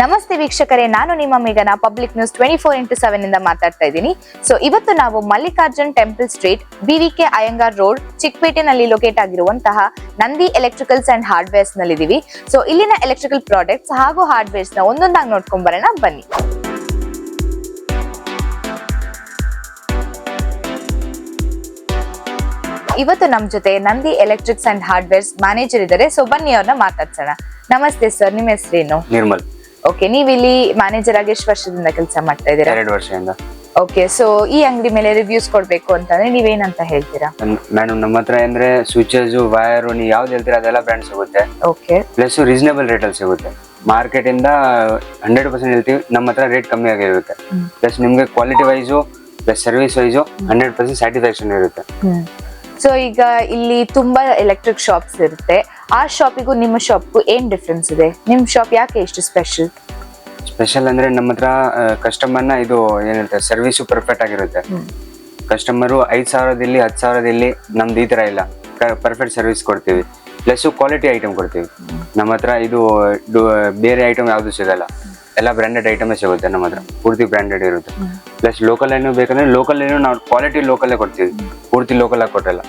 ನಮಸ್ತೆ ವೀಕ್ಷಕರೇ, ನಾನು ನಿಮ್ಮ ಮೇಘನಾ ಪಬ್ಲಿಕ್ ನ್ಯೂಸ್ 24x7 ಇಂದ ಮಾತಾಡ್ತಾ ಇದ್ದೀನಿ. ಸೊ ಇವತ್ತು ನಾವು Mallikarjun temple street, BVK Iyengar road, ಚಿಕ್ಕಪೇಟೆನಲ್ಲಿ ಲೊಕೇಟ್ ಆಗಿರುವಂತಹ ನಂದಿ ಎಲೆಕ್ಟ್ರಿಕಲ್ಸ್ ಅಂಡ್ ಹಾರ್ಡ್ವೇರ್ಸ್ ನಲ್ಲಿ ಇದೀವಿ. ಸೊ ಇಲ್ಲಿನ ಎಲೆಕ್ಟ್ರಿಕಲ್ ಪ್ರಾಡಕ್ಟ್ಸ್ ಹಾಗೂ ಹಾರ್ಡ್ವೇರ್ಸ್ ನ ಒಂದೊಂದಾಗಿ ನೋಡ್ಕೊಂಡ್ ಬರೋಣ ಬನ್ನಿ. ಇವತ್ತು ನಮ್ ಜೊತೆ Nandi electrics and hardwares manager ಇದ್ದಾರೆ. ಸೊ ಬನ್ನಿ ಅವ್ರನ್ನ ಮಾತಾಡ್ಸೋಣ. ನಮಸ್ತೆ ಸರ್, ನಿಮ್ಮ ಹೆಸರೇನು? ನಿರ್ಮಲ್. ಓಕೆ, ನೀವ್ ಇಲ್ಲಿ ಮ್ಯಾನೇಜರ್ ಆಗಿ ಎಷ್ಟು ವರ್ಷದಿಂದ ಕೆಲಸ ಮಾಡ್ತಾ ಇದ್ದೀರಾ? 2 ವರ್ಷದಿಂದ. ಓಕೆ, ಸೊ ಈ ಅಂಗಡಿ ಮೇಲೆ ರಿವ್ಯೂಸ್ ಕೊಡ್ಬೇಕು ಅಂತಂದ್ರೆ ನೀವೇನಂತ ಹೇಳ್ತೀರಾ? ಮೇಡಮ್, ನಮ್ಮ ಹತ್ರ ಅಂದ್ರೆ ಸ್ವಿಚಸ್, ವೈರ್, ನೀವು ಯಾವ್ದು ಹೇಳ್ತೀರಾ ಅದೆಲ್ಲ ಬ್ರ್ಯಾಂಡ್ ಸಿಗುತ್ತೆ. ಓಕೆ, ಪ್ಲಸ್ ರೀಸನೇಬಲ್ ರೇಟ್ ಅಲ್ಲಿ ಸಿಗುತ್ತೆ. ಮಾರ್ಕೆಟ್ ಇಂದ 100% ಹೇಳ್ತೀವಿ, ನಮ್ಮ ಹತ್ರ ರೇಟ್ ಕಮ್ಮಿ ಆಗಿರುತ್ತೆ. ಪ್ಲಸ್ ನಿಮ್ಗೆ quality wise plus service wise 100% satisfaction ಇರುತ್ತೆ. ಸೊ ಈಗ ಇಲ್ಲಿ ತುಂಬಾ ಎಲೆಕ್ಟ್ರಿಕ್ ಶಾಪ್ಸ್ ಇರುತ್ತೆ. ಆ ಶಾಪಿಗೂ ನಿಮ್ಮ ಶಾಪ್ಗೂ ಏನ್ ಡಿಫ್ರೆನ್ಸ್ ಇದೆ? ನಿಮ್ ಶಾಪ್ ಯಾಕೆ ಇಷ್ಟು ಸ್ಪೆಷಲ್ ಅಂದ್ರೆ ನಮ್ಮ ಹತ್ರ ಕಸ್ಟಮರ್ನ ಇದು ಏನಿರುತ್ತೆ, ಸರ್ವಿಸು ಪರ್ಫೆಕ್ಟ್ ಆಗಿರುತ್ತೆ. ಕಸ್ಟಮರು 5,000 10,000 ನಮ್ದು ಈ ತರ ಇಲ್ಲ, ಪರ್ಫೆಕ್ಟ್ ಸರ್ವಿಸ್ ಕೊಡ್ತೀವಿ. ಪ್ಲಸ್ ಕ್ವಾಲಿಟಿ ಐಟಮ್ ಕೊಡ್ತೀವಿ. ನಮ್ಮ ಹತ್ರ ಇದು ಬೇರೆ ಐಟಮ್ ಯಾವ್ದು ಸಿಗಲ್ಲ, ಎಲ್ಲ ಬ್ರಾಂಡೆಡ್ ಐಟಮೇ ಸಿಗುತ್ತೆ. ನಮ್ಮ ಹತ್ರ ಪೂರ್ತಿ ಬ್ರಾಂಡೆಡ್ ಇರುತ್ತೆ. ಪ್ಲಸ್ ಲೋಕಲ್ ಏನು ಬೇಕಂದ್ರೆ ಲೋಕಲ್ ಏನು ನಾವು ಕ್ವಾಲಿಟಿ ಲೋಕಲ್ಲೇ ಕೊಡ್ತೀವಿ, ಪೂರ್ತಿ ಲೋಕಲ್ ಆಗಿ ಕೊಟ್ಟಲ್ಲ.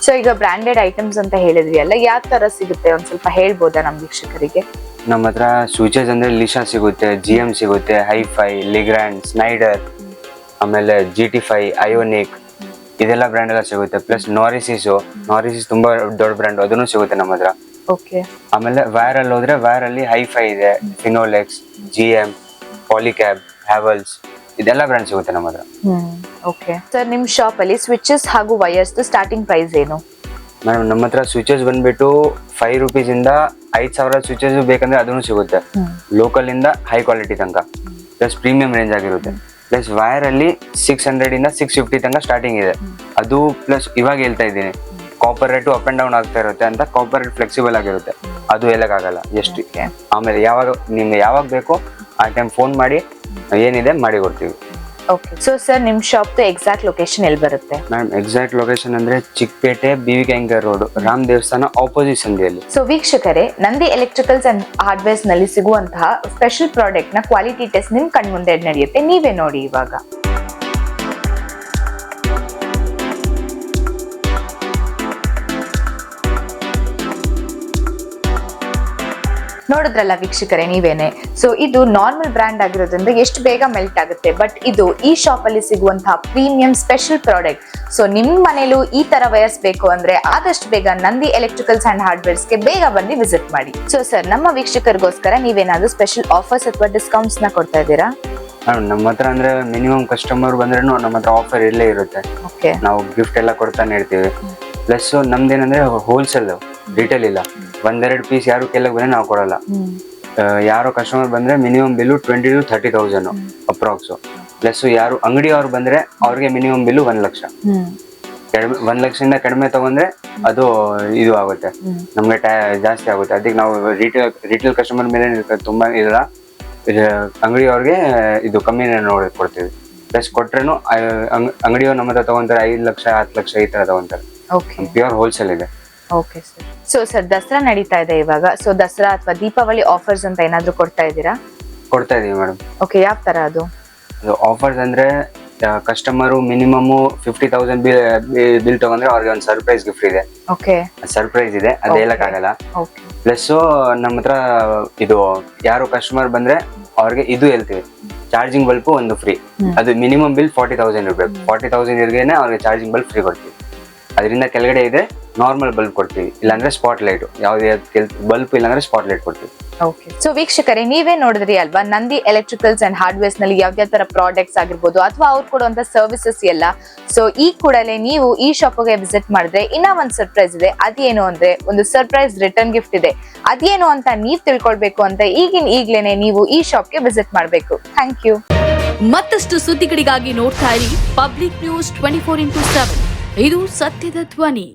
ಸೊ ಈಗ ಬ್ರಾಂಡೆಡ್ ಐಟಮ್ಸ್ ಅಂತ ಹೇಳಿದ್ರಿ ಅಲ್ಲ, ಯಾವ ತರ ಸಿಗುತ್ತೆ ಒಂದ್ ಸ್ವಲ್ಪ ಹೇಳ್ಬೋದಾ ನಮ್ ವೀಕ್ಷಕರಿಗೆ? ನಮ್ಮ ಹತ್ರ ಸ್ವಿಚಸ್ ಅಂದ್ರೆ ಲಿಶಾ ಸಿಗುತ್ತೆ, GM ಸಿಗುತ್ತೆ, ಹೈಫೈ, ಲಿಗ್ರಾಂಡ್, ಸ್ನೈಡರ್, ಆಮೇಲೆ GT5, ಅಯೋನಿಕ್, ಇದೆಲ್ಲ ಬ್ರ್ಯಾಂಡ್ ಎಲ್ಲ ಸಿಗುತ್ತೆ. ಪ್ಲಸ್ ನಾರಿಸಿಸ್ ತುಂಬಾ ದೊಡ್ಡ ಬ್ರ್ಯಾಂಡ್, ಅದನ್ನು ಸಿಗುತ್ತೆ ನಮ್ಮ ಹತ್ರ. ಓಕೆ, ಆಮೇಲೆ ವೈರ್ ಅಲ್ಲಿ ಹೋದ್ರೆ ವೈರ್ ಅಲ್ಲಿ ಹೈಫೈ ಇದೆ, ಫಿನೋಲೆಕ್ಸ್, GM, ಪಾಲಿಕ್ಯಾಬ್, ಹ್ಯಾವಲ್ಸ್, ಇದೆಲ್ಲ ಬ್ರ್ಯಾಂಡ್ ಸಿಗುತ್ತೆ ನಮ್ಮ ಹತ್ರ. ಓಕೆ ಸರ್, ನಿಮ್ ಶಾಪ್ ಅಲ್ಲಿ ಸ್ವಿಚಸ್ ಹಾಗೂ ವೈರ್ಸ್ ಸ್ಟಾರ್ಟಿಂಗ್ ಪ್ರೈಸ್ ಏನು? ಮೇಡಮ್, ನಮ್ಮ ಹತ್ರ ಸ್ವಿಚಸ್ ಬಂದ್ಬಿಟ್ಟು 5 ರೂಪೀಸ್ ಇಂದ 5,000 ಸ್ವಿಚಸ್ ಬೇಕಂದ್ರೆ ಅದನ್ನು ಸಿಗುತ್ತೆ. ಲೋಕಲ್ ಇಂದ ಹೈ ಕ್ವಾಲಿಟಿ ತನಕ, ಪ್ಲಸ್ ಪ್ರೀಮಿಯಂ ರೇಂಜ್ ಆಗಿರುತ್ತೆ. ಪ್ಲಸ್ ವೈರ್ ಅಲ್ಲಿ 600 ಇಂದ 650 ತನಕ ಸ್ಟಾರ್ಟಿಂಗ್ ಇದೆ. ಅದು ಪ್ಲಸ್ ಇವಾಗ ಹೇಳ್ತಾ ಇದ್ದೀನಿ, copper rate up and down ಆಗ್ತಾ ಇರುತ್ತೆ ಅಂತ. ಕಾಪರ್ ರೇಟ್ ಫ್ಲೆಕ್ಸಿಬಲ್ ಆಗಿರುತ್ತೆ, ಅದು ಹೇಳಕ್ಕಾಗಲ್ಲ ಎಷ್ಟು. ಆಮೇಲೆ ನಿಮ್ಗೆ ಯಾವಾಗ ಬೇಕೋ ಆ ಟೈಮ್ ಫೋನ್ ಮಾಡಿ ಏನಿದೆ ಮಾಡಿ ಕೊಡ್ತೀವಿ. ಓಕೆ, ಸೊ ಸರ್ ನಿಮ್ ಶಾಪ್ ಎಕ್ಸಾಕ್ಟ್ ಲೊಕೇಶನ್ ಎಲ್ಲಿ ಬರುತ್ತೆ? ಮ್ಯಾಮ್, ಎಕ್ಸಾಕ್ಟ್ ಲೊಕೇಶನ್ ಅಂದ್ರೆ ಚಿಕ್ಕಪೇಟೆ, BVK ಅಯ್ಯಂಗಾರ್ ರೋಡ್, ರಾಮ್ ದೇವಸ್ಥಾನ ಆಪೋಸಿಟ್ ಸಂಧಿಯಲ್ಲಿ. ಸೊ ವೀಕ್ಷಕರೇ, ನಂದಿ ಎಲೆಕ್ಟ್ರಿಕಲ್ಸ್ ಅಂಡ್ ಹಾರ್ಡ್ವೇರ್ಸ್ ನಲ್ಲಿ ಸಿಗುವಂತಹ ಸ್ಪೆಷಲ್ ಪ್ರಾಡಕ್ಟ್ ನ ಕ್ವಾಲಿಟಿ ಟೆಸ್ಟ್ ನಿಮ್ ಕಣ್ಮುಂದೆ ನಡೆಯುತ್ತೆ, ನೀವೇ ನೋಡಿ. ಇವಾಗ ನೋಡಿದ್ರಲ್ಲ ವೀಕ್ಷಕರೇ ನೀವೇನೆ. ಸೊ ಇದು ನಾರ್ಮಲ್ ಬ್ರ್ಯಾಂಡ್ ಆಗಿರೋದ್ರಿಂದ ಎಷ್ಟು ಬೇಗ ಮೆಲ್ಟ್ ಆಗುತ್ತೆ. ಬಟ್ ಇದು ಈ ಶಾಪ್ ಅಲ್ಲಿ ಸಿಗುವಂತಹ ಪ್ರೀಮಿಯಂ ಸ್ಪೆಷಲ್ ಪ್ರಾಡಕ್ಟ್. ಸೊ ನಿಮ್ ಮನೇಲೂ ಈ ತರ ವೈರ್ಸ್ ಬೇಕು ಅಂದ್ರೆ ಆದಷ್ಟು ಬೇಗ ನಂದಿ ಎಲೆಕ್ಟ್ರಿಕಲ್ಸ್ ಅಂಡ್ ಹಾರ್ಡ್ವೇರ್ಸ್ ಗೆ ಬೇಗ ಬನ್ನಿ ವಿಸಿಟ್ ಮಾಡಿ. ಸೊ ಸರ್, ನಮ್ಮ ವೀಕ್ಷಕರಿಗೋಸ್ಕರ ನೀವೇನಾದ್ರೂ ಸ್ಪೆಷಲ್ ಆಫರ್ಸ್ ಅಥವಾ ಡಿಸ್ಕೌಂಟ್ಸ್ ನ ಕೊಡ್ತಾ ಇದ್ದೀರಾ? ನಮ್ಮ ಹತ್ರ ಅಂದ್ರೆ ಮಿನಿಮಮ್ ಕಸ್ಟಮರ್ ಬಂದ್ರೂ ನಮ್ಮ ಹತ್ರ ಆಫರ್ ಇಲ್ಲೇ ಇರುತ್ತೆ. ನಾವು ಗಿಫ್ಟ್ ಎಲ್ಲ ಕೊಡ್ತಾನೆ ಇರ್ತೀವಿ. ಪ್ಲಸ್ ನಮ್ದೇನಂದ್ರೆ ಹೋಲ್ಸೇಲ್, ರಿಟೇಲ್ ಇಲ್ಲ. 1-2 ಪೀಸ್ ಯಾರು ಕೆಳಗೆ ಬಂದ್ರೆ ನಾವು ಕೊಡಲ್ಲ. ಯಾರೋ ಕಸ್ಟಮರ್ ಬಂದ್ರೆ minimum bill 20,000 to 30,000 approx. Plus ಯಾರು ಅಂಗಡಿಯವ್ರು ಬಂದ್ರೆ ಅವ್ರಿಗೆ ಮಿನಿಮಮ್ ಬಿಲ್ಲು 1 ಲಕ್ಷ. 1 ಲಕ್ಷದಿಂದ ಕಡಿಮೆ ತಗೊಂಡ್ರೆ ಅದು ಇದು ಆಗುತ್ತೆ, ನಮ್ಗೆ ಜಾಸ್ತಿ ಆಗುತ್ತೆ. ಅದಕ್ಕೆ ನಾವು ರಿಟೇಲ್ ಕಸ್ಟಮರ್ ಮೇಲೆ ತುಂಬಾ ಇಲ್ಲ, ಅಂಗಡಿಯವ್ರಿಗೆ ಇದು ಕಮ್ಮಿ ನೋಡಿ ಕೊಡ್ತೀವಿ. ಪ್ಲಸ್ ಕೊಟ್ರೇನು ಅಂಗಡಿಯವ್ರು ನಮ್ಮ ಹತ್ರ ತಗೊಂತಾರೆ 5 ಲಕ್ಷ 10 ಲಕ್ಷ ಈ ತರ ತಗೊಂತಾರೆ. ಪ್ಯೂರ್ ಹೋಲ್ಸೇಲ್ ಇದೆ. Okay sir. So sir, Dasara ನಡೀತಾ ಇದೆ ಇವಾಗ. ಸೊ ದಸರಾ ಅಥವಾ ದೀಪಾವಳಿ ಆಫರ್ಸ್ ಅಂತ ಏನಾದ್ರು ಕೊಡ್ತಾ ಇದ್ದೀರಾ? ಕೊಡ್ತಾ ಇದೀವಿ ಮೇಡಮ್. ಓಕೆ, ಯಾವ ತರ ಅದು ಆಫರ್ಸ್ ಅಂದ್ರೆ ಕಸ್ಟಮರ್ ಮಿನಿಮಮ್ 50,000 ಬಿಲ್ ತಗೊಂಡ್ರೆ ಅವ್ರಿಗೆ ಒಂದು ಸರ್ಪ್ರೈಸ್ ಗಿಫ್ಟ್ ಇದೆ. ಓಕೆ, ಸರ್ಪ್ರೈಸ್ ಇದೆ, ಅದು ಹೇಳಕ್ಕಾಗಲ್ಲ. ಪ್ಲಸ್ ನಮ್ಮ ಹತ್ರ ಇದು ಯಾರು ಕಸ್ಟಮರ್ ಬಂದ್ರೆ ಅವ್ರಿಗೆ ಇದು ಹೇಳ್ತೀವಿ, ಚಾರ್ಜಿಂಗ್ ಬಲ್ಬ್ ಒಂದು ಫ್ರೀ. ಅದು ಮಿನಿಮಮ್ ಬಿಲ್ 40,000 ಇರ್ಬೇಕು. 40,000 ಇರ್ಗೇನೆ ಅವ್ರಿಗೆ ಚಾರ್ಜಿಂಗ್ ಬಲ್ಬ್ ಫ್ರೀ ಕೊಡ್ತೀವಿ. ಅದರಿಂದ ಕೆಳಗಡೆ ಇದೆ ನಾರ್ಮಲ್ ಬಲ್ಬ್ ಕೊಡ್ತೀವಿ, ಇಲ್ಲಾಂದ್ರೆ ಸ್ಪಾಟ್ ಲೈಟ್. ಯಾವುದೇ ಬಲ್ಬ್ ಇಲ್ಲಾಂದ್ರೆ ಸ್ಪಾಟ್ ಲೈಟ್ ಕೊಡ್ತೀವಿ. ಓಕೆ, ಸೊ ವೀಕ್ಷಕರೇ ನೀವೇ ನೋಡಿದ್ರಿ ಅಲ್ವಾ, ನಂದಿ ಎಲೆಕ್ಟ್ರಿಕಲ್ಸ್ ಅಂಡ್ ಹಾರ್ಡ್ವೇರ್ಸ್ ನಲ್ಲಿ ಯಾವ್ದೇ ತರ ಪ್ರಾಡಕ್ಟ್ಸ್ ಆಗಿರ್ಬೋದು ಅಥವಾ ಅವ್ರು ಕೊಡುವಂತ ಸರ್ವಿಸಸ್ ಎಲ್ಲ. ಸೊ ಈ ಕೂಡಲೇ ನೀವು ಈ ಶಾಪ್ಗೆ ವಿಸಿಟ್ ಮಾಡಿದ್ರೆ ಇನ್ನ ಒಂದು ಸರ್ಪ್ರೈಸ್ ಇದೆ. ಅದೇನು ಅಂದ್ರೆ ಒಂದು ಸರ್ಪ್ರೈಸ್ ರಿಟರ್ನ್ ಗಿಫ್ಟ್ ಇದೆ. ಅದೇನು ಅಂತ ನೀವ್ ತಿಳ್ಕೊಳ್ಬೇಕು ಅಂತ ಈಗ್ಲೇನೆ ನೀವು ಈ ಶಾಪ್ಗೆ ವಿಸಿಟ್ ಮಾಡ್ಬೇಕು. Thank you. ಮತ್ತಷ್ಟು ಸುದ್ದಿಗಳಿಗಾಗಿ ನೋಡ್ತಾ ಇರಿ ಪಬ್ಲಿಕ್ ನ್ಯೂಸ್ 24x7. ಇದು ಸತ್ಯದ ಧ್ವನಿ.